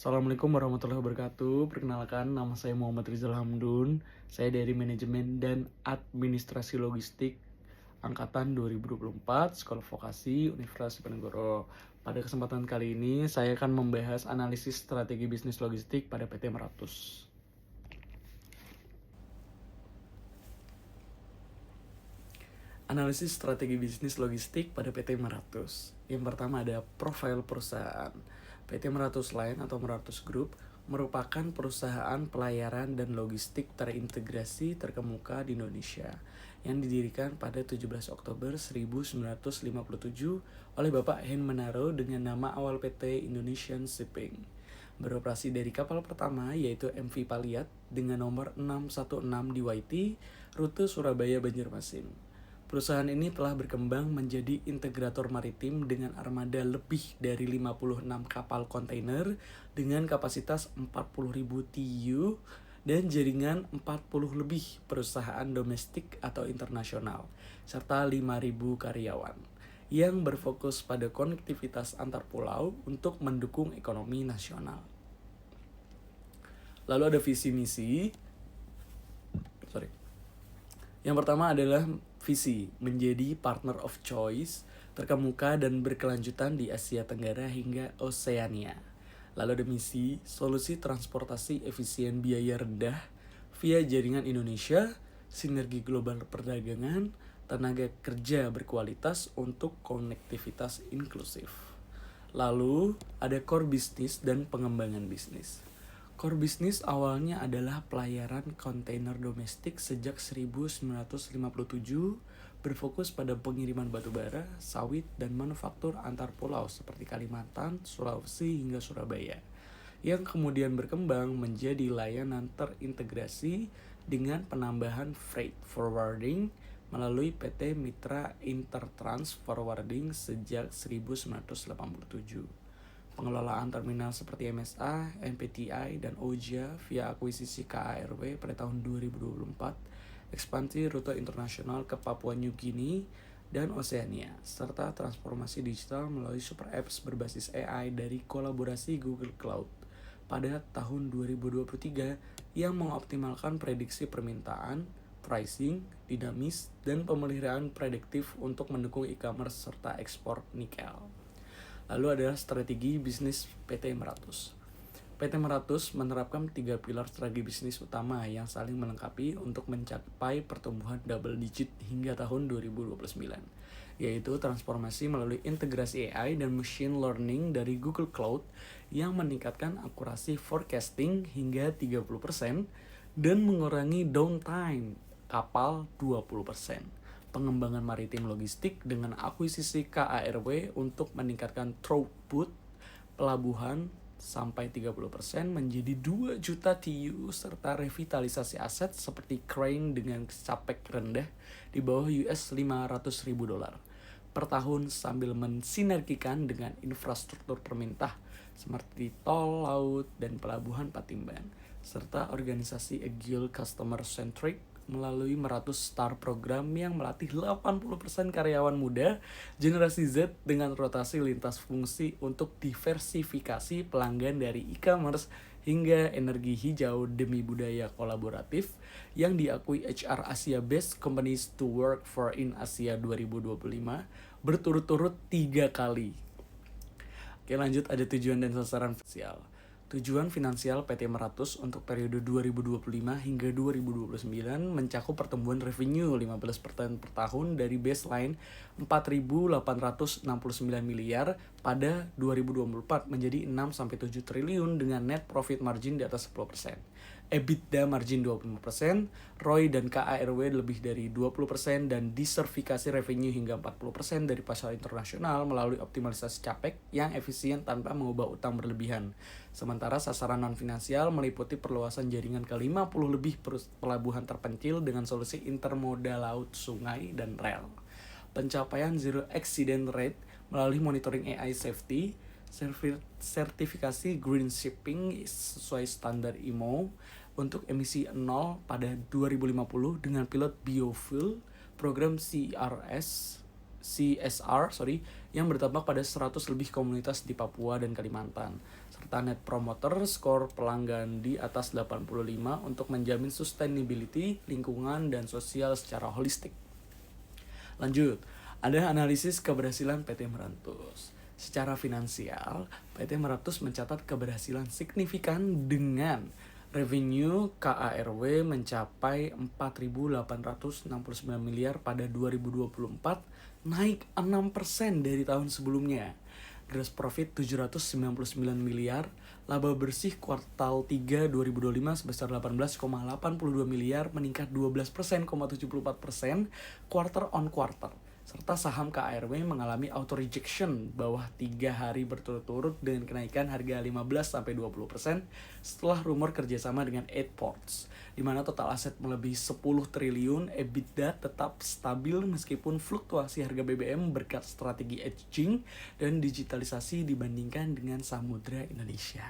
Assalamualaikum warahmatullahi wabarakatuh. Perkenalkan, nama saya Muhammad Rizal Hamdun. Saya dari Manajemen dan Administrasi Logistik Angkatan 2024, Sekolah Vokasi Universitas Diponegoro. Pada kesempatan kali ini, saya akan membahas analisis strategi bisnis logistik pada PT Meratus. Analisis strategi bisnis logistik pada PT Meratus. Yang pertama ada profil perusahaan. PT Meratus Line atau Meratus Group merupakan perusahaan pelayaran dan logistik terintegrasi terkemuka di Indonesia yang didirikan pada 17 Oktober 1957 oleh Bapak Hen Manaro dengan nama awal PT Indonesian Shipping. Beroperasi dari kapal pertama yaitu MV Paliat dengan nomor 616 di YT, rute Surabaya Banjarmasin. Perusahaan ini telah berkembang menjadi integrator maritim dengan armada lebih dari 56 kapal kontainer dengan kapasitas 40.000 TEU dan jaringan 40 lebih perusahaan domestik atau internasional, serta 5.000 karyawan yang berfokus pada konektivitas antar pulau untuk mendukung ekonomi nasional. Lalu ada visi misi. Yang pertama adalah visi menjadi partner of choice terkemuka dan berkelanjutan di Asia Tenggara hingga Oseania. Lalu ada misi solusi transportasi efisien biaya rendah via jaringan Indonesia, sinergi global perdagangan, tenaga kerja berkualitas untuk konektivitas inklusif. Lalu ada core bisnis dan pengembangan bisnis. Core bisnis awalnya adalah pelayaran kontainer domestik sejak 1957, berfokus pada pengiriman batu bara, sawit, dan manufaktur antar pulau seperti Kalimantan, Sulawesi, hingga Surabaya, yang kemudian berkembang menjadi layanan terintegrasi dengan penambahan freight forwarding melalui PT Mitra Intertrans Forwarding sejak 1987. Pengelolaan terminal seperti MSA, MPTI, dan OJA via akuisisi KARW pada tahun 2024, ekspansi rute internasional ke Papua New Guinea dan Oseania, serta transformasi digital melalui super apps berbasis AI dari kolaborasi Google Cloud pada tahun 2023 yang mengoptimalkan prediksi permintaan, pricing, dinamis, dan pemeliharaan prediktif untuk mendukung e-commerce serta ekspor nikel. Lalu ada strategi bisnis PT Meratus. PT Meratus menerapkan 3 pilar strategi bisnis utama yang saling melengkapi untuk mencapai pertumbuhan double digit hingga tahun 2029, yaitu transformasi melalui integrasi AI dan machine learning dari Google Cloud yang meningkatkan akurasi forecasting hingga 30% dan mengurangi downtime kapal 20%. Pengembangan maritim logistik dengan akuisisi KARW untuk meningkatkan throughput pelabuhan sampai 30% menjadi 2 juta TEU serta revitalisasi aset seperti crane dengan capek rendah di bawah $500.000 per tahun sambil mensinergikan dengan infrastruktur pemerintah seperti tol laut dan pelabuhan Patimban serta organisasi Agile Customer Centric melalui Meratus Star Program yang melatih 80% karyawan muda generasi Z dengan rotasi lintas fungsi untuk diversifikasi pelanggan dari e-commerce hingga energi hijau demi budaya kolaboratif yang diakui HR Asia Best Companies to Work for in Asia 2025 berturut-turut 3 kali. Oke, lanjut ada tujuan dan sasaran finansial. Tujuan finansial PT Meratus untuk periode 2025 hingga 2029 mencakup pertumbuhan revenue 15% per tahun dari baseline 4.869 miliar pada 2024 menjadi 6-7 triliun dengan net profit margin di atas 10%. EBITDA margin 20%, ROI dan KARW lebih dari 20% dan disertifikasi revenue hingga 40% dari pasar internasional melalui optimalisasi CAPEX yang efisien tanpa mengubah utang berlebihan. Sementara sasaran non-finansial meliputi perluasan jaringan ke 50 lebih pelabuhan terpencil dengan solusi intermodal laut, sungai, dan rel. Pencapaian zero accident rate melalui monitoring AI safety, sertifikasi green shipping sesuai standar IMO untuk emisi 0 pada 2050 dengan pilot biofuel, program CSR yang berdampak pada 100 lebih komunitas di Papua dan Kalimantan, serta Net Promoter Score pelanggan di atas 85 untuk menjamin sustainability, lingkungan, dan sosial secara holistik. Lanjut, ada analisis keberhasilan PT Meratus. Secara finansial, PT Meratus mencatat keberhasilan signifikan dengan revenue KARW mencapai 4.869 miliar pada 2024, naik 6% dari tahun sebelumnya. Gross profit 799 miliar, laba bersih kuartal 3 2025 sebesar 18,82 miliar, meningkat 12,74% quarter on quarter. Serta saham KARW mengalami auto rejection bawah 3 hari berturut-turut dengan kenaikan harga 15-20% setelah rumor kerjasama dengan 8 Ports, di mana total aset melebihi 10 triliun, EBITDA tetap stabil meskipun fluktuasi harga BBM berkat strategi hedging dan digitalisasi dibandingkan dengan Samudra Indonesia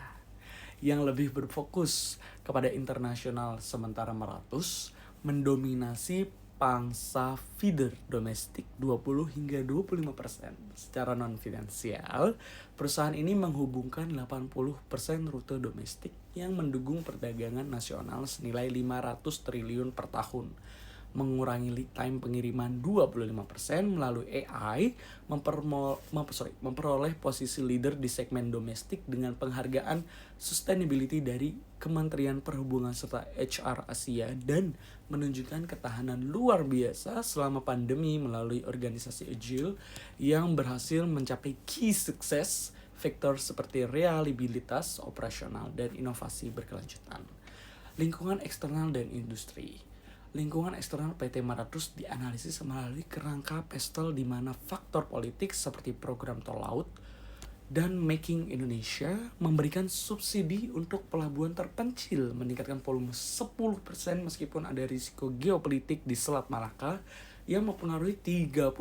yang lebih berfokus kepada internasional, sementara Meratus mendominasi pangsa feeder domestik 20-25%. Secara non-finansial, perusahaan ini menghubungkan 80% rute domestik yang mendukung perdagangan nasional senilai 500 triliun per tahun, mengurangi lead time pengiriman 25% melalui AI, memperoleh posisi leader di segmen domestik dengan penghargaan sustainability dari Kementerian Perhubungan serta HR Asia, dan menunjukkan ketahanan luar biasa selama pandemi melalui organisasi agile yang berhasil mencapai key success faktor seperti reliabilitas operasional dan inovasi berkelanjutan. Lingkungan eksternal dan industri. Lingkungan eksternal PT Meratus dianalisis melalui kerangka PESTEL, di mana faktor politik seperti program tol laut dan Making Indonesia memberikan subsidi untuk pelabuhan terpencil, meningkatkan volume 10% meskipun ada risiko geopolitik di Selat Malaka yang mempengaruhi 30%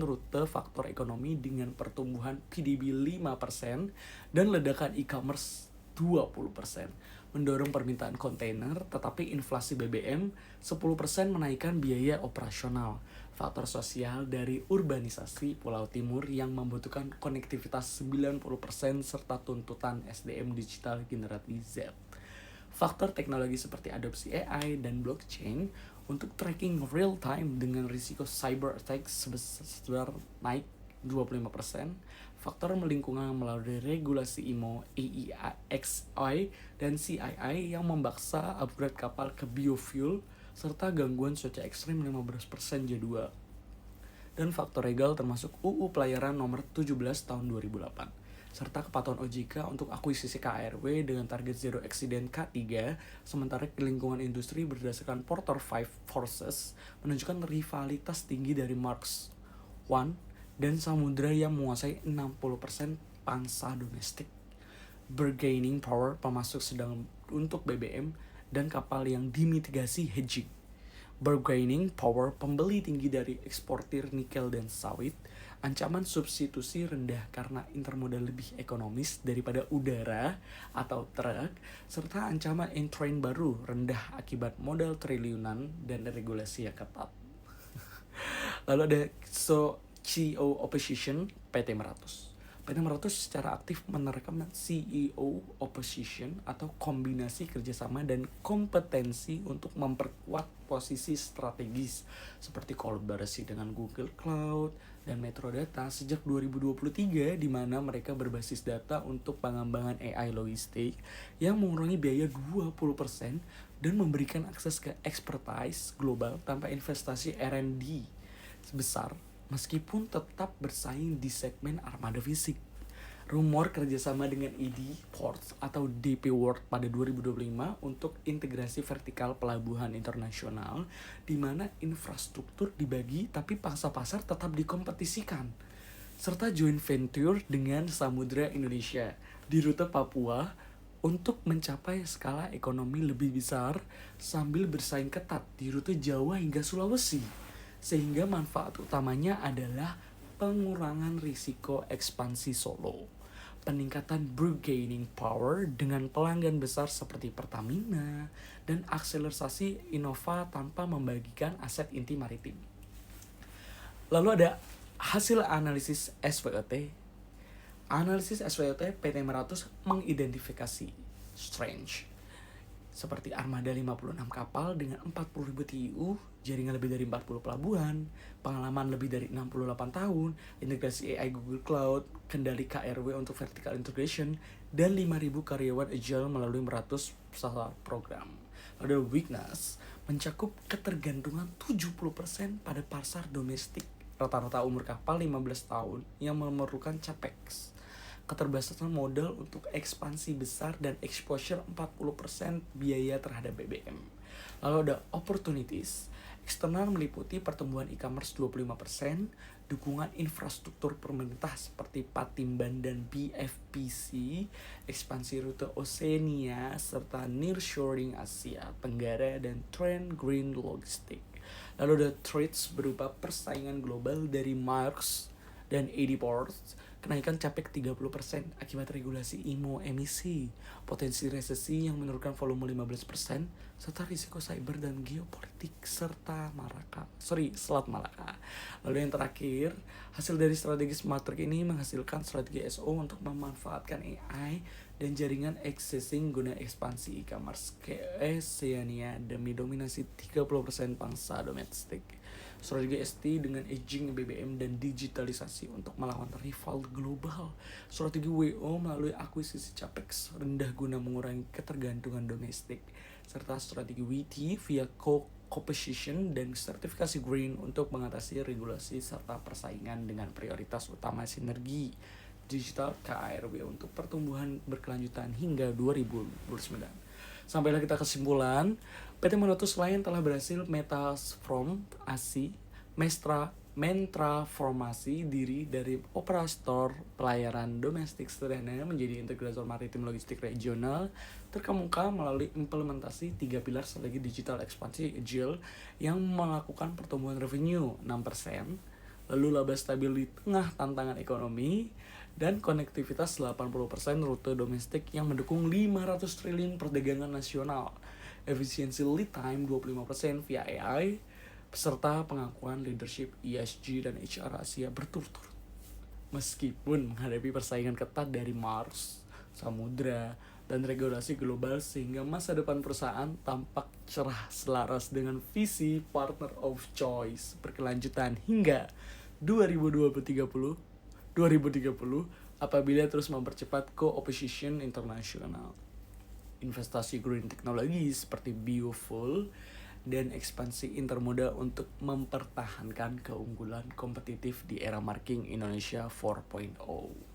rute faktor ekonomi dengan pertumbuhan PDB 5% dan ledakan e-commerce 20%. Mendorong permintaan kontainer, tetapi inflasi BBM 10% menaikkan biaya operasional. Faktor sosial dari urbanisasi Pulau Timur yang membutuhkan konektivitas 90% serta tuntutan SDM digital generasi Z. Faktor teknologi seperti adopsi AI dan blockchain untuk tracking real time dengan risiko cyber attack sebesar naik 25%. Faktor lingkungan melalui regulasi IMO, AEXI, dan CII yang memaksa upgrade kapal ke biofuel, serta gangguan cuaca ekstrim 15% J2. Dan faktor legal termasuk UU Pelayaran nomor 17 tahun 2008, serta kepatuhan OJK untuk akuisisi KARW dengan target zero accident K3, sementara lingkungan industri berdasarkan Porter 5 Forces menunjukkan rivalitas tinggi dari Marks I dan Samudra yang menguasai 60% pangsa domestik. Bargaining power pemasok sedang untuk BBM dan kapal yang dimitigasi hedging. Bargaining power pembeli tinggi dari eksportir nikel dan sawit. Ancaman substitusi rendah karena intermodal lebih ekonomis daripada udara atau truk, serta ancaman in-train baru rendah akibat modal triliunan dan regulasi yang ketat. Lalu ada CEO Opposition PT Meratus. PT Meratus secara aktif menerapkan CEO Opposition atau kombinasi kerjasama dan kompetensi untuk memperkuat posisi strategis seperti kolaborasi dengan Google Cloud dan Metrodata sejak 2023, di mana mereka berbasis data untuk pengembangan AI logistik yang mengurangi biaya 20% dan memberikan akses ke expertise global tanpa investasi R&D sebesar, meskipun tetap bersaing di segmen armada fisik. Rumor kerjasama dengan ED Ports atau DP World pada 2025 untuk integrasi vertikal pelabuhan internasional, di mana infrastruktur dibagi tapi pangsa pasar tetap dikompetisikan. Serta joint venture dengan Samudra Indonesia di rute Papua untuk mencapai skala ekonomi lebih besar sambil bersaing ketat di rute Jawa hingga Sulawesi. Sehingga manfaat utamanya adalah pengurangan risiko ekspansi Solo, peningkatan bargaining power dengan pelanggan besar seperti Pertamina, dan akselerasi Innova tanpa membagikan aset inti maritim. Lalu ada hasil analisis SWOT. Analisis SWOT PT 500 mengidentifikasi Strange seperti armada 56 kapal dengan 40.000 TEU, jaringan lebih dari 40 pelabuhan, pengalaman lebih dari 68 tahun, integrasi AI Google Cloud, kendali KRW untuk vertical integration, dan 5.000 karyawan agile melalui 100 program. Lalu weakness mencakup ketergantungan 70% pada pasar domestik, rata-rata umur kapal 15 tahun yang memerlukan capex, keterbatasan modal untuk ekspansi besar dan exposure 40% biaya terhadap BBM. Lalu ada opportunities. Eksternal meliputi pertumbuhan e-commerce 25%, dukungan infrastruktur pemerintah seperti Patimban dan BFPC, ekspansi rute Oceania, serta nearshoring Asia Tenggara dan tren green logistik. Lalu ada threats berupa persaingan global dari Marks dan AD Ports, kenaikan capex 30% akibat regulasi IMO emisi, potensi resesi yang menurunkan volume 15%, serta risiko cyber dan geopolitik serta Selat Malaka. Lalu yang terakhir, hasil dari strategi Smart Track ini menghasilkan strategi SO untuk memanfaatkan AI dan jaringan accessing guna ekspansi e-commerce ke Oceania demi dominasi 30% pangsa domestik. Strategi ST dengan aging BBM dan digitalisasi untuk melawan rival global. Strategi WO melalui akuisisi capex rendah guna mengurangi ketergantungan domestik. Serta strategi WT via co-position dan sertifikasi green untuk mengatasi regulasi serta persaingan dengan prioritas utama sinergi digital KRW untuk pertumbuhan berkelanjutan hingga 2029. Sampailah kita kesimpulan, PT Menotus Line telah berhasil mentransformasi diri dari operator pelayaran domestik sederhana menjadi integrator maritim logistik regional terkemuka melalui implementasi 3 pilar strategi digital ekspansi agile yang melakukan pertumbuhan revenue 6%, lalu laba stabil di tengah tantangan ekonomi, dan konektivitas 80% rute domestik yang mendukung 500 triliun perdagangan nasional, efisiensi lead time 25% via AI, peserta pengakuan leadership ESG dan HR Asia berturut-turut. Meskipun menghadapi persaingan ketat dari Mars, samudra, dan regulasi global sehingga masa depan perusahaan tampak cerah selaras dengan visi partner of choice berkelanjutan hingga 2030 apabila terus mempercepat co-opposition internasional, investasi green teknologi seperti biofuel, dan ekspansi intermoda untuk mempertahankan keunggulan kompetitif di era marking Indonesia 4.0.